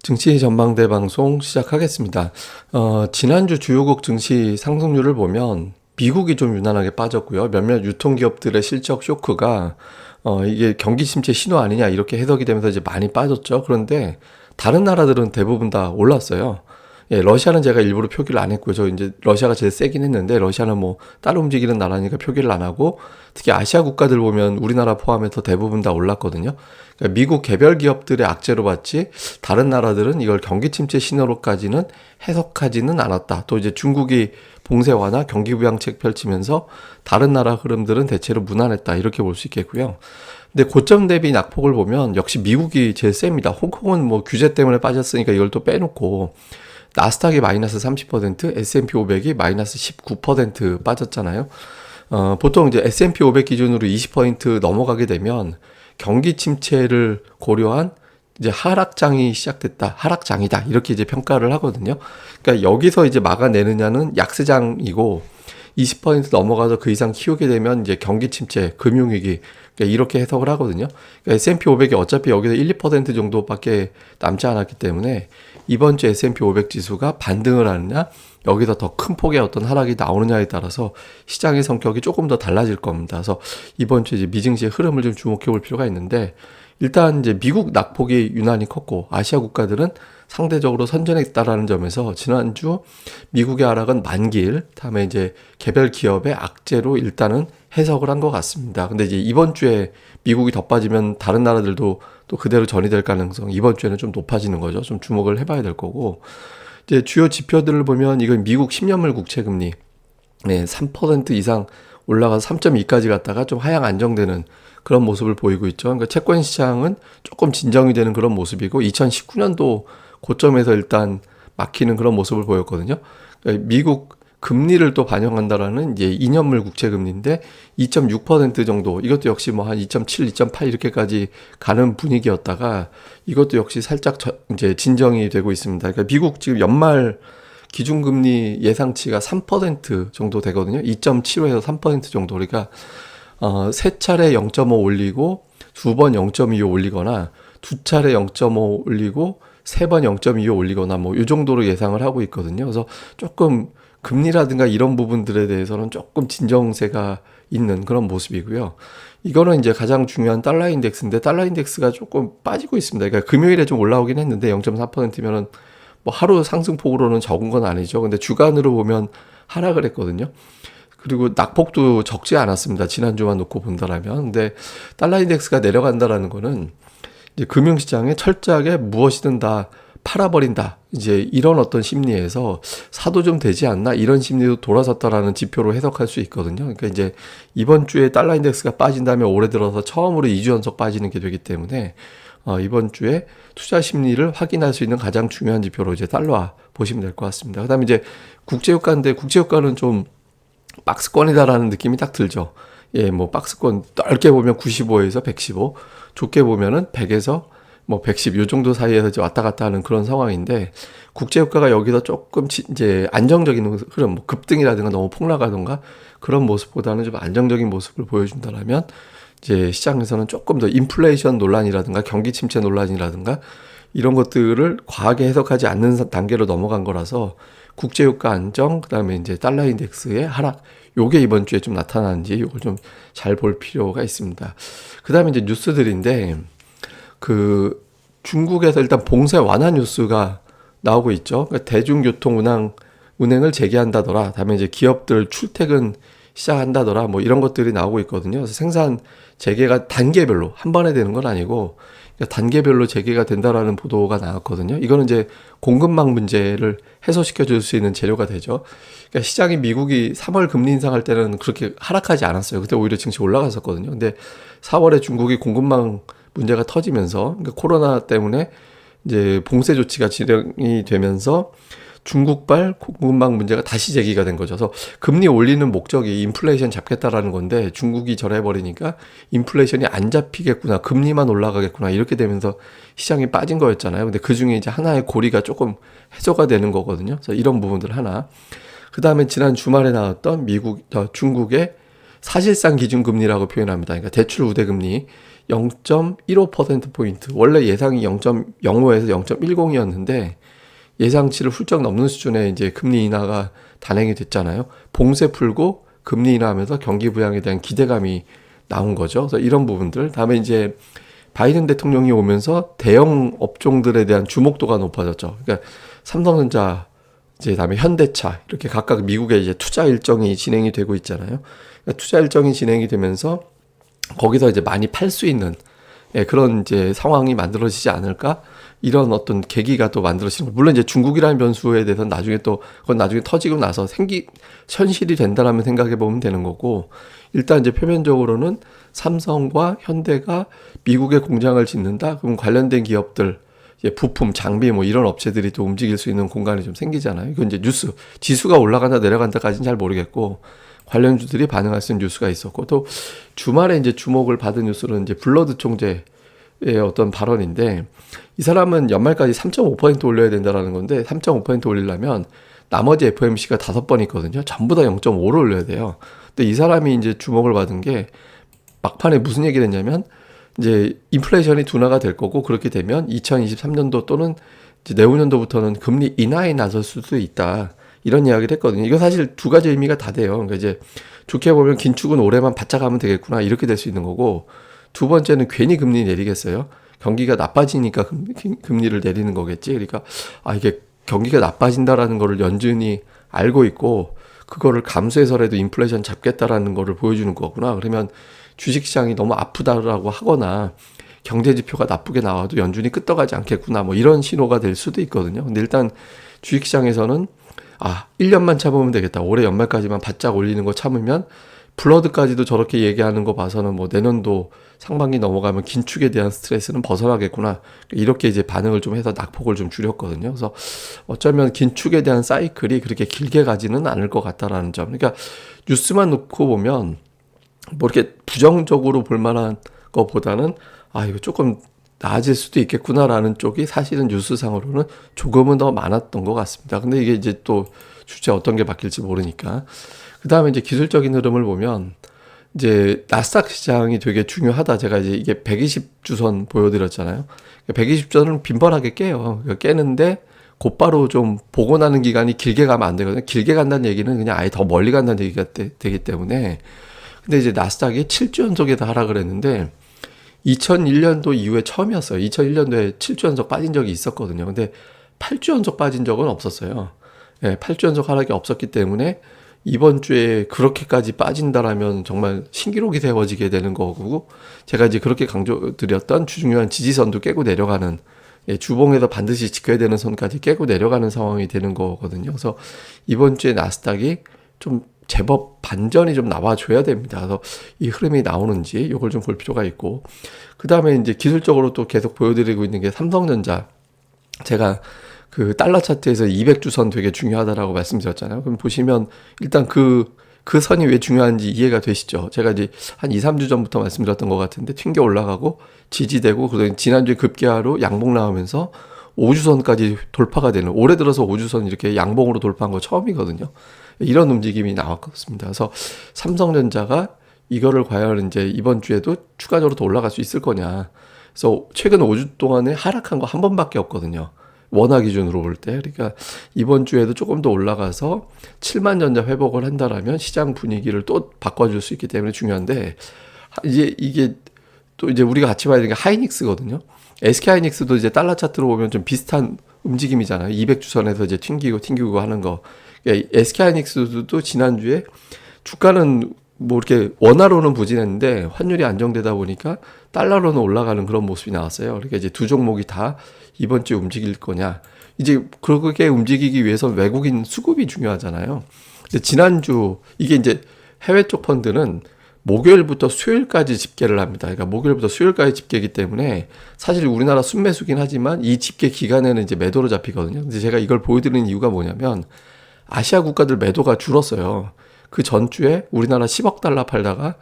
증시 전망대 방송 시작하겠습니다. 지난주 주요국 증시 상승률을 보면 미국이 좀 유난하게 빠졌고요. 몇몇 유통기업들의 실적 쇼크가 이게 경기 침체 신호 아니냐 이렇게 해석이 되면서 이제 많이 빠졌죠. 그런데 다른 나라들은 대부분 다 올랐어요. 예, 러시아는 제가 일부러 표기를 안 했고요. 저 이제 러시아가 제일 세긴 했는데 러시아는 뭐 따로 움직이는 나라니까 표기를 안 하고 특히 아시아 국가들 보면 우리나라 포함해서 대부분 다 올랐거든요. 그러니까 미국 개별 기업들의 악재로 봤지 다른 나라들은 이걸 경기 침체 신호로까지는 해석하지는 않았다. 또 이제 중국이 봉쇄 완화, 경기 부양책 펼치면서 다른 나라 흐름들은 대체로 무난했다. 이렇게 볼 수 있겠고요. 근데 고점 대비 낙폭을 보면 역시 미국이 제일 셉니다. 홍콩은 뭐 규제 때문에 빠졌으니까 이걸 또 빼놓고 나스닥이 마이너스 30%, S&P 500이 마이너스 19% 빠졌잖아요. 보통 이제 S&P 500 기준으로 20% 넘어가게 되면 경기 침체를 고려한 이제 하락장이 시작됐다, 하락장이다 이렇게 이제 평가를 하거든요. 그러니까 여기서 이제 막아내느냐는 약세장이고 20% 넘어가서 그 이상 키우게 되면 이제 경기 침체, 금융위기 그러니까 이렇게 해석을 하거든요. 그러니까 S&P 500이 어차피 여기서 1, 2% 정도밖에 남지 않았기 때문에 이번 주 S&P 500 지수가 반등을 하느냐 여기서 더 큰 폭의 어떤 하락이 나오느냐에 따라서 시장의 성격이 조금 더 달라질 겁니다. 그래서 이번 주 이제 미증시의 흐름을 좀 주목해 볼 필요가 있는데 일단 이제 미국 낙폭이 유난히 컸고 아시아 국가들은 상대적으로 선전했다라는 점에서 지난주 미국의 하락은 만기일, 다음에 이제 개별 기업의 악재로 일단은 해석을 한 것 같습니다. 근데 이제 이번 주에 미국이 더 빠지면 다른 나라들도 또 그대로 전이될 가능성 이번 주에는 좀 높아지는 거죠. 좀 주목을 해봐야 될 거고 이제 주요 지표들을 보면 이건 미국 10년물 국채 금리 네, 3% 이상 올라가서 3.2까지 갔다가 좀 하향 안정되는 그런 모습을 보이고 있죠. 그러니까 채권 시장은 조금 진정이 되는 그런 모습이고 2019년도 고점에서 일단 막히는 그런 모습을 보였거든요. 그러니까 미국 금리를 또 반영한다라는 이제 2년물 국채 금리인데 2.6% 정도 이것도 역시 뭐 한 2.7, 2.8 이렇게까지 가는 분위기였다가 이것도 역시 살짝 이제 진정이 되고 있습니다. 그러니까 미국 지금 연말 기준금리 예상치가 3% 정도 되거든요. 2.75에서 3% 정도. 그러니까 세 차례 0.5 올리고 두 번 0.25 올리거나 두 차례 0.5 올리고 세 번 0.25 올리거나 뭐 이 정도로 예상을 하고 있거든요. 그래서 조금 금리라든가 이런 부분들에 대해서는 조금 진정세가 있는 그런 모습이고요. 이거는 이제 가장 중요한 달러 인덱스인데 달러 인덱스가 조금 빠지고 있습니다. 그러니까 금요일에 좀 올라오긴 했는데 0.4%면은 뭐 하루 상승폭으로는 적은 건 아니죠. 근데 주간으로 보면 하락을 했거든요. 그리고 낙폭도 적지 않았습니다. 지난주만 놓고 본다라면. 근데 달러 인덱스가 내려간다라는 거는 이제 금융시장에 철저하게 무엇이든 다 팔아버린다. 이제 이런 어떤 심리에서 사도 좀 되지 않나? 이런 심리도 돌아섰다라는 지표로 해석할 수 있거든요. 그러니까 이제 이번 주에 달러 인덱스가 빠진다면 올해 들어서 처음으로 2주 연속 빠지는 게 되기 때문에 이번 주에 투자 심리를 확인할 수 있는 가장 중요한 지표로 이제 달러 보시면 될 것 같습니다. 그다음에 이제 국제유가인데 국제유가는 좀 박스권이다라는 느낌이 딱 들죠. 예, 뭐 박스권 넓게 보면 95에서 115, 좁게 보면은 100에서 뭐 110, 요 정도 사이에서 이제 왔다 갔다 하는 그런 상황인데 국제유가가 여기서 조금 이제 안정적인 흐름, 뭐 급등이라든가 너무 폭락하던가 그런 모습보다는 좀 안정적인 모습을 보여준다라면 이제 시장에서는 조금 더 인플레이션 논란이라든가 경기 침체 논란이라든가 이런 것들을 과하게 해석하지 않는 단계로 넘어간 거라서 국제유가 안정, 그다음에 이제 달러 인덱스의 하락, 요게 이번 주에 좀 나타나는지 이걸 좀 잘 볼 필요가 있습니다. 그다음에 이제 뉴스들인데 그 중국에서 일단 봉쇄 완화 뉴스가 나오고 있죠. 그러니까 운행을 재개한다더라. 다음에 이제 기업들 출퇴근 시작한다더라. 뭐 이런 것들이 나오고 있거든요. 그래서 생산 재개가 단계별로 한 번에 되는 건 아니고 그러니까 단계별로 재개가 된다라는 보도가 나왔거든요. 이거는 이제 공급망 문제를 해소시켜 줄 수 있는 재료가 되죠. 그러니까 시장이 미국이 3월 금리 인상할 때는 그렇게 하락하지 않았어요. 그때 오히려 증시 올라갔었거든요. 근데 4월에 중국이 공급망 문제가 터지면서 그러니까 코로나 때문에 이제 봉쇄 조치가 진행이 되면서 중국발 공급망 문제가 다시 제기가 된 거죠. 그래서 금리 올리는 목적이 인플레이션 잡겠다라는 건데 중국이 저래버리니까 인플레이션이 안 잡히겠구나, 금리만 올라가겠구나 이렇게 되면서 시장이 빠진 거였잖아요. 근데 그 중에 이제 하나의 고리가 조금 해소가 되는 거거든요. 그래서 이런 부분들 하나. 그 다음에 지난 주말에 나왔던 중국의 사실상 기준금리라고 표현합니다. 그러니까 대출 우대금리 0.15%포인트, 원래 예상이 0.05에서 0.10이었는데 예상치를 훌쩍 넘는 수준의 이제 금리 인하가 단행이 됐잖아요. 봉쇄 풀고 금리 인하하면서 경기 부양에 대한 기대감이 나온 거죠. 그래서 이런 부분들, 다음에 이제 바이든 대통령이 오면서 대형 업종들에 대한 주목도가 높아졌죠. 그러니까 삼성전자, 이제 다음에 현대차, 이렇게 각각 미국의 이제 투자 일정이 진행이 되고 있잖아요. 그러니까 투자 일정이 진행이 되면서 거기서 이제 많이 팔 수 있는 그런 이제 상황이 만들어지지 않을까? 이런 어떤 계기가 또 만들어지는 거. 물론 이제 중국이라는 변수에 대해서는 나중에 또 그건 나중에 터지고 나서 현실이 된다라면 생각해 보면 되는 거고, 일단 이제 표면적으로는 삼성과 현대가 미국에 공장을 짓는다. 그럼 관련된 기업들, 부품, 장비 뭐 이런 업체들이 또 움직일 수 있는 공간이 좀 생기잖아요. 이건 이제 뉴스, 지수가 올라간다 내려간다까지는 잘 모르겠고 관련주들이 반응할 수 있는 뉴스가 있었고, 또 주말에 이제 주목을 받은 뉴스는 이제 블러드 총재의 어떤 발언인데, 이 사람은 연말까지 3.5% 올려야 된다라는 건데 3.5% 올리려면 나머지 FOMC가 5번 있거든요. 전부 다 0.5를 올려야 돼요. 근데 이 사람이 이제 주목을 받은 게 막판에 무슨 얘기를 했냐면, 이제 인플레이션이 둔화가 될 거고 그렇게 되면 2023년도 또는 이제 내후년도부터는 금리 인하에 나설 수도 있다. 이런 이야기를 했거든요. 이거 사실 두 가지 의미가 다 돼요. 그러니까 이제 좋게 보면 긴축은 올해만 바짝 하면 되겠구나, 이렇게 될 수 있는 거고, 두 번째는 괜히 금리 내리겠어요? 경기가 나빠지니까 금리를 내리는 거겠지. 그러니까 이게 경기가 나빠진다라는 거를 연준이 알고 있고 그거를 감수해서라도 인플레이션 잡겠다라는 거를 보여주는 거구나. 그러면 주식시장이 너무 아프다라고 하거나 경제 지표가 나쁘게 나와도 연준이 끄떡하지 않겠구나, 뭐 이런 신호가 될 수도 있거든요. 근데 일단 주식시장에서는 1년만 참으면 되겠다, 올해 연말까지만 바짝 올리는 거 참으면 블러드까지도 저렇게 얘기하는 거 봐서는 뭐 내년도 상반기 넘어가면 긴축에 대한 스트레스는 벗어나겠구나, 이렇게 이제 반응을 좀 해서 낙폭을 좀 줄였거든요. 그래서 어쩌면 긴축에 대한 사이클이 그렇게 길게 가지는 않을 것 같다라는 점. 그러니까 뉴스만 놓고 보면 뭐 이렇게 부정적으로 볼 만한 것보다는 이거 조금 나아질 수도 있겠구나라는 쪽이 사실은 뉴스상으로는 조금은 더 많았던 것 같습니다. 근데 이게 이제 또 주체 어떤 게 바뀔지 모르니까. 그 다음에 이제 기술적인 흐름을 보면 이제 나스닥 시장이 되게 중요하다. 제가 이제 이게 120주선 보여드렸잖아요. 120주선은 빈번하게 깨요. 깨는데 곧바로 좀 보고 나는 기간이 길게 가면 안 되거든요. 길게 간다는 얘기는 그냥 아예 더 멀리 간다는 얘기가 되기 때문에. 근데 이제 나스닥이 7주 연속에다 하락을 했는데 2001년도 이후에 처음이었어요. 2001년도에 7주 연속 빠진 적이 있었거든요. 근데 8주 연속 빠진 적은 없었어요. 8주 연속 하락이 없었기 때문에 이번 주에 그렇게까지 빠진다라면 정말 신기록이 세워지게 되는 거고, 제가 이제 그렇게 강조드렸던 중요한 지지선도 깨고 내려가는, 주봉에서 반드시 지켜야 되는 선까지 깨고 내려가는 상황이 되는 거거든요. 그래서 이번 주에 나스닥이 좀 제법 반전이 좀 나와줘야 됩니다. 그래서 이 흐름이 나오는지 이걸 좀 볼 필요가 있고, 그 다음에 이제 기술적으로 또 계속 보여드리고 있는 게 삼성전자. 제가 그 달러 차트에서 200주선 되게 중요하다라고 말씀드렸잖아요. 그럼 보시면 일단 그 선이 왜 중요한지 이해가 되시죠? 제가 이제 한 2, 3주 전부터 말씀드렸던 것 같은데 튕겨 올라가고 지지되고, 그다음에 지난주에 급기야로 양봉 나오면서 5주선까지 돌파가 되는, 올해 들어서 5주선 이렇게 양봉으로 돌파한 거 처음이거든요. 이런 움직임이 나왔습니다. 그래서 삼성전자가 이거를 과연 이제 이번 주에도 추가적으로 더 올라갈 수 있을 거냐. 그래서 최근 5주 동안에 하락한 거 한 번밖에 없거든요. 원화 기준으로 볼 때. 그러니까 이번 주에도 조금 더 올라가서 7만 전자 회복을 한다라면 시장 분위기를 또 바꿔줄 수 있기 때문에 중요한데, 이제 이게 또 이제 우리가 같이 봐야 되는 게 하이닉스거든요. SK 하이닉스도 이제 달러 차트로 보면 좀 비슷한 움직임이잖아요. 200주선에서 이제 튕기고 하는 거. SK 하이닉스도 지난주에 주가는 뭐 이렇게 원화로는 부진했는데 환율이 안정되다 보니까 달러로는 올라가는 그런 모습이 나왔어요. 그러니까 이제 두 종목이 다 이번 주에 움직일 거냐. 이제 그렇게 움직이기 위해서 외국인 수급이 중요하잖아요. 근데 지난주 이게 이제 해외 쪽 펀드는 목요일부터 수요일까지 집계를 합니다. 그러니까 목요일부터 수요일까지 집계이기 때문에 사실 우리나라 순매수긴 하지만 이 집계 기간에는 이제 매도로 잡히거든요. 근데 제가 이걸 보여드리는 이유가 뭐냐면 아시아 국가들 매도가 줄었어요. 그 전주에 우리나라 10억 달러 팔다가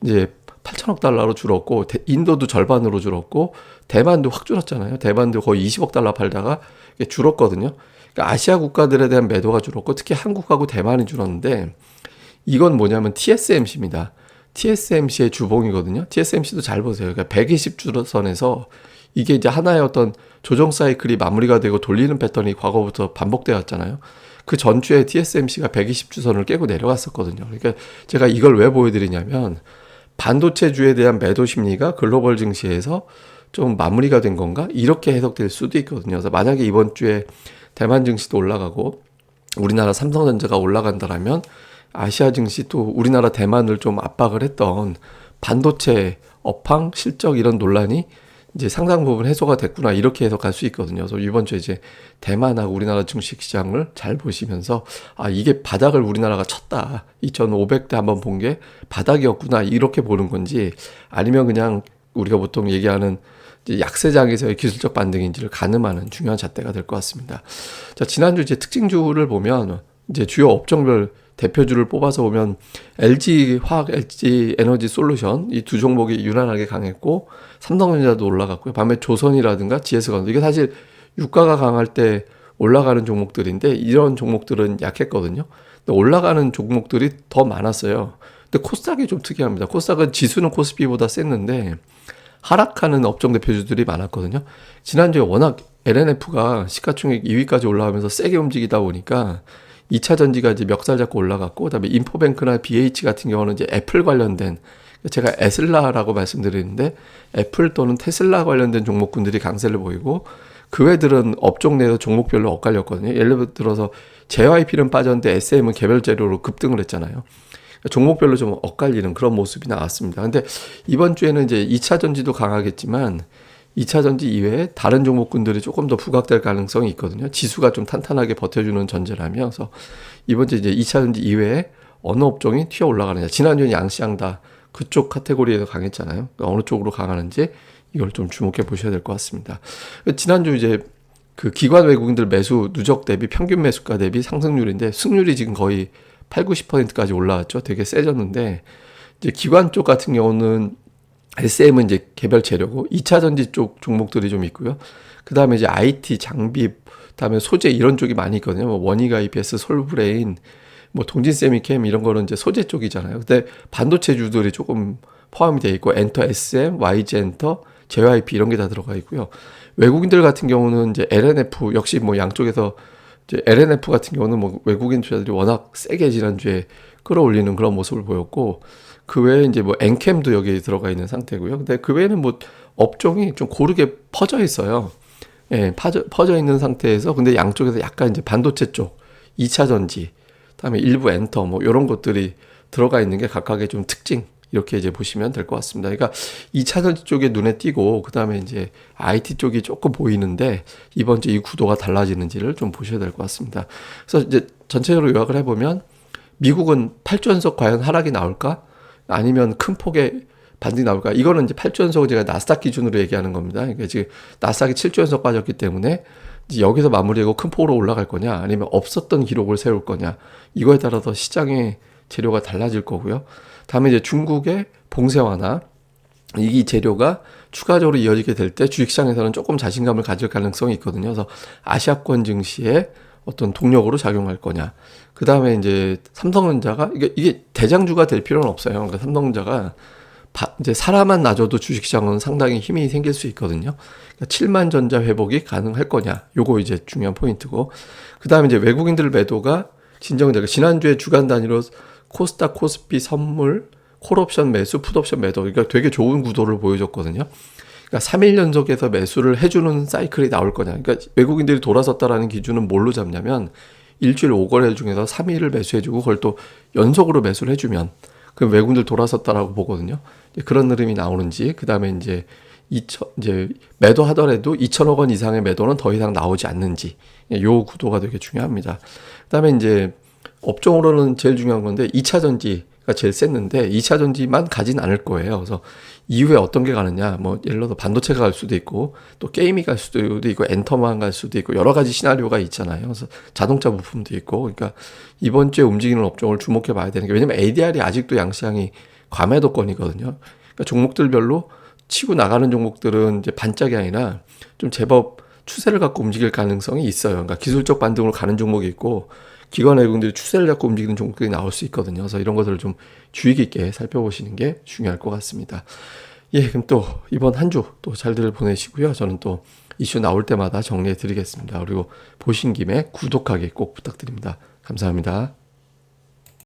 이제 8천억 달러로 줄었고, 인도도 절반으로 줄었고, 대만도 확 줄었잖아요. 대만도 거의 20억 달러 팔다가 줄었거든요. 그러니까 아시아 국가들에 대한 매도가 줄었고, 특히 한국하고 대만이 줄었는데, 이건 뭐냐면 TSMC입니다. TSMC의 주봉이거든요. TSMC도 잘 보세요. 그러니까 120주선에서 이게 이제 하나의 어떤 조정 사이클이 마무리가 되고 돌리는 패턴이 과거부터 반복되어 왔잖아요. 그 전주에 TSMC가 120주선을 깨고 내려갔었거든요. 그러니까 제가 이걸 왜 보여드리냐면 반도체주에 대한 매도 심리가 글로벌 증시에서 좀 마무리가 된 건가? 이렇게 해석될 수도 있거든요. 그래서 만약에 이번 주에 대만 증시도 올라가고 우리나라 삼성전자가 올라간다라면 아시아 증시 또 우리나라 대만을 좀 압박을 했던 반도체 업황 실적 이런 논란이 이제 상당 부분 해소가 됐구나 이렇게 해석할 수 있거든요. 그래서 이번 주에 이제 대만하고 우리나라 증시 시장을 잘 보시면서 아 이게 바닥을 우리나라가 쳤다. 2,500대 한번 본 게 바닥이었구나 이렇게 보는 건지 아니면 그냥 우리가 보통 얘기하는 이제 약세장에서의 기술적 반등인지를 가늠하는 중요한 잣대가 될 것 같습니다. 자 지난주 이제 특징주를 보면 이제 주요 업종별 대표주를 뽑아서 보면 LG 화학, LG 에너지 솔루션 이 두 종목이 유난하게 강했고 삼성전자도 올라갔고요. 반면 조선이라든가 GS건설 이게 사실 유가가 강할 때 올라가는 종목들인데 이런 종목들은 약했거든요. 근데 올라가는 종목들이 더 많았어요. 근데 코스닥이 좀 특이합니다. 코스닥은 지수는 코스피보다 셌는데 하락하는 업종 대표주들이 많았거든요. 지난주에 워낙 LNF가 시가총액 2위까지 올라가면서 세게 움직이다 보니까 2차 전지가 이제 멱살 잡고 올라갔고, 그다음에 인포뱅크나 BH 같은 경우는 이제 애플 관련된, 제가 에슬라라고 말씀드리는데 애플 또는 테슬라 관련된 종목군들이 강세를 보이고 그 외들은 업종 내에서 종목별로 엇갈렸거든요. 예를 들어서 JYP는 빠졌는데 SM은 개별 재료로 급등을 했잖아요. 종목별로 좀 엇갈리는 그런 모습이 나왔습니다. 근데 이번 주에는 이제 2차 전지도 강하겠지만 2차 전지 이외에 다른 종목군들이 조금 더 부각될 가능성이 있거든요. 지수가 좀 탄탄하게 버텨주는 전제라면. 그래서 이번 주 이제 2차 전지 이외에 어느 업종이 튀어 올라가느냐. 지난주엔 양시장 다 그쪽 카테고리에서 강했잖아요. 그러니까 어느 쪽으로 강하는지 이걸 좀 주목해 보셔야 될 것 같습니다. 지난주 이제 그 기관 외국인들 매수 누적 대비 평균 매수가 대비 상승률인데 승률이 지금 거의 8, 90%까지 올라왔죠. 되게 세졌는데 이제 기관 쪽 같은 경우는 SM은 이제 개별 재료고 2차 전지 쪽 종목들이 좀 있고요. 그다음에 이제 IT 장비, 그다음에 소재 이런 쪽이 많이 있거든요. 뭐 원희가 EPS, 솔브레인, 뭐 동진세미캠 이런 거는 이제 소재 쪽이잖아요. 근데 반도체주들이 조금 포함이 돼 있고 엔터 SM, YG 엔터, JYP 이런 게 다 들어가 있고요. 외국인들 같은 경우는 이제 LNF 역시 뭐 양쪽에서 이제 LNF 같은 경우는 뭐 외국인 투자들이 워낙 세게 지난주에 끌어올리는 그런 모습을 보였고 그 외에 이제 뭐 엔캠도 여기에 들어가 있는 상태고요. 근데 그 외에는 뭐 업종이 좀 고르게 퍼져 있어요. 예, 퍼져 있는 상태에서 근데 양쪽에서 약간 이제 반도체 쪽, 2차 전지, 그다음에 일부 엔터 뭐 이런 것들이 들어가 있는 게 각각의 좀 특징 이렇게 이제 보시면 될 것 같습니다. 그러니까 2차 전지 쪽에 눈에 띄고 그다음에 이제 IT 쪽이 조금 보이는데 이번 주 이 구도가 달라지는지를 좀 보셔야 될 것 같습니다. 그래서 이제 전체적으로 요약을 해보면 미국은 8주 연속 과연 하락이 나올까? 아니면 큰 폭의 반등이 나올까? 이거는 이제 8주 연속은 제가 나스닥 기준으로 얘기하는 겁니다. 그러니까 지금 나스닥이 7주 연속 빠졌기 때문에 이제 여기서 마무리하고 큰 폭으로 올라갈 거냐, 아니면 없었던 기록을 세울 거냐, 이거에 따라서 시장의 재료가 달라질 거고요. 다음에 이제 중국의 봉쇄 완화, 이 재료가 추가적으로 이어지게 될 때 주식시장에서는 조금 자신감을 가질 가능성이 있거든요. 그래서 아시아권 증시에 어떤 동력으로 작용할 거냐. 그 다음에 이제 삼성전자가 이게 대장주가 될 필요는 없어요. 그러니까 삼성전자가 이제 사람만 놔줘도 주식시장은 상당히 힘이 생길 수 있거든요. 그러니까 7만 전자 회복이 가능할 거냐. 요거 이제 중요한 포인트고. 그 다음에 이제 외국인들 매도가 진정되고 지난주에 주간 단위로 코스닥, 코스피 선물, 콜옵션 매수, 풋옵션 매도. 그러니까 되게 좋은 구도를 보여줬거든요. 그러니까 3일 연속해서 매수를 해주는 사이클이 나올 거냐. 그러니까 외국인들이 돌아섰다라는 기준은 뭘로 잡냐면 일주일 5거래일 중에서 3일을 매수해주고 그걸 또 연속으로 매수를 해주면 그럼 외국인들 돌아섰다라고 보거든요. 그런 흐름이 나오는지 그 다음에 이제 매도하더라도 2천억 원 이상의 매도는 더 이상 나오지 않는지 요 구도가 되게 중요합니다. 그 다음에 이제 업종으로는 제일 중요한 건데 2차 전지가 제일 셌는데 2차 전지만 가진 않을 거예요. 그래서 이후에 어떤 게 가느냐, 뭐 예를 들어서 반도체가 갈 수도 있고 또 게임이 갈 수도 있고 엔터만 갈 수도 있고 여러 가지 시나리오가 있잖아요. 그래서 자동차 부품도 있고 그러니까 이번 주에 움직이는 업종을 주목해 봐야 되는 게 왜냐면 ADR이 아직도 양시장이 과매도권이거든요. 그러니까 종목들별로 치고 나가는 종목들은 이제 반짝이 아니라 좀 제법 추세를 갖고 움직일 가능성이 있어요. 그러니까 기술적 반등으로 가는 종목이 있고 기관 외국인들이 추세를 갖고 움직이는 종목들이 나올 수 있거든요. 그래서 이런 것들을 좀 주의 깊게 살펴보시는 게 중요할 것 같습니다. 예, 그럼 또 이번 한 주 또 잘들 보내시고요. 저는 또 이슈 나올 때마다 정리해 드리겠습니다. 그리고 보신 김에 구독하기 꼭 부탁드립니다. 감사합니다.